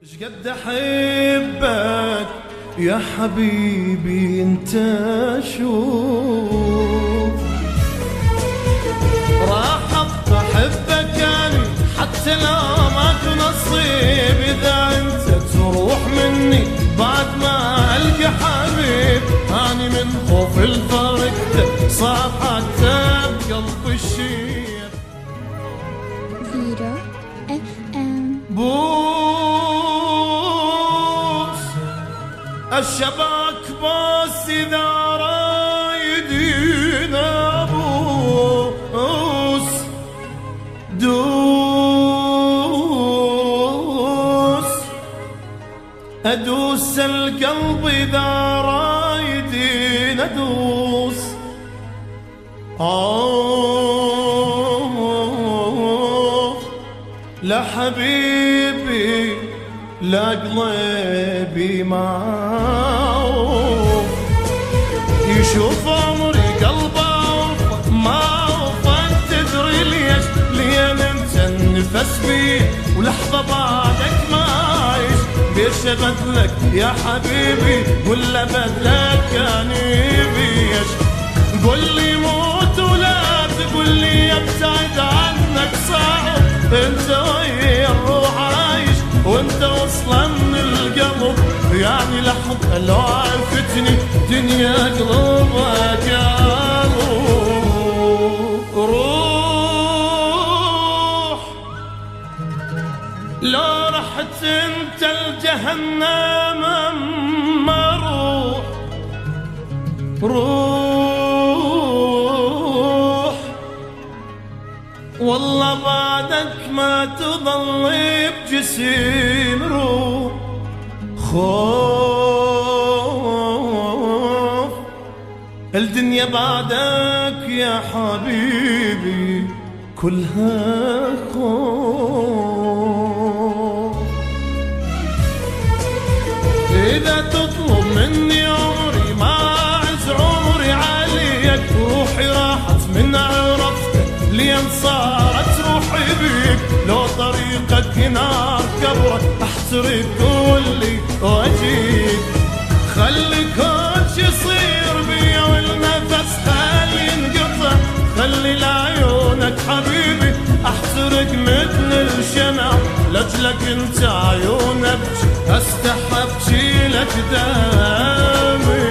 شقد احبك يا حبيبي انت شوف راح احبك اني حتى لو ماكو نصيب اذا انت تروح مني بعد ما القى حبيب اني من خوف الفرق صار حتى بقلب الشيب زيرو اف ام الشباك بس إذا رايدين أبوس أدوس القلب إذا رايدين أدوس لا حبيبي لا قلبي معه يشوف عمري قلبه ما وفت تدري ليش لين انت النفس بيه ولحظة بعدك ما عايش بيش بدلك يا حبيبي ولا بدلك كان يبيش قل لي موت ولا تقول لي ابتعد عنك صعب انت ويا الروح عايش وانت اصلا من القلب يعني لحظة لو عرفتني دنيا قلبك يا روح لو رحت انت الجهنم اما روح والله بعدك ما تظل بجسيم روح خوف الدنيا بعدك يا حبيبي كلها خوف إذا تطلب مني عمري ما أعز عمري عليك روحي راحت من عرفتك لين صارت روحي بيك لو طريقك نار كبرك احترق قولي واجيك خلي كل شي يصير بيا والنفس خلي ينقطع خلي لعيونك حبيبي احترق مثل الشمع لاجلك انت عيون ابكي استحب شيلك دمي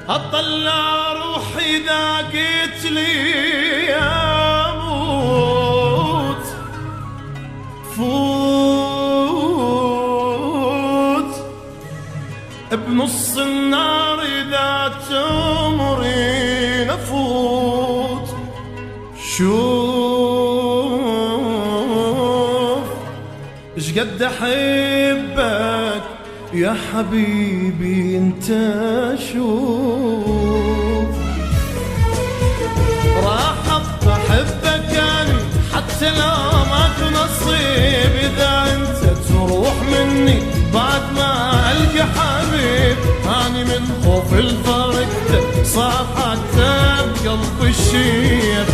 اطلع روحي اذا قلت لي اموت فوت بنص النار اذا تمرين افوت شوف شقد احبك يا حبيبي انت شوف راح احبك اني حتى لو ماكو نصيب اذا انت تروح مني بعد ما القى حبيب اني من خوف الفرق صار حتى بقلب الشيب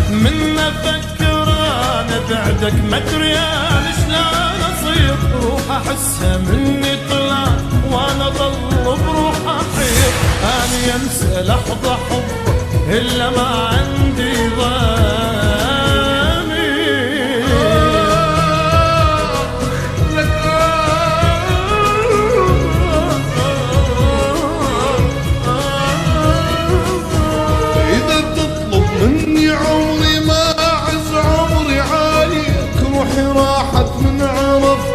من افكر انا بعدك ما ادري انا شلون اصير روح احسها مني طلعت وانا ضل بروح احير اني انسى لحظه حبك الا ما عندي ضمير إذا تطلب مني عمري ما أعز عمري عليك روحي راحت من عرفتك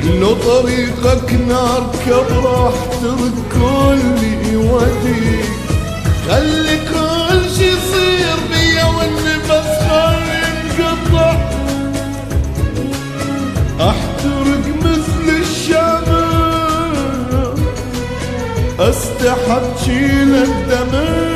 لو طريقك نار كبر احترق كل يوديك خلي كل شي يصير بيا والنفس خل ينقطع، احترق مثل الشمع، استحب شيل الدمع.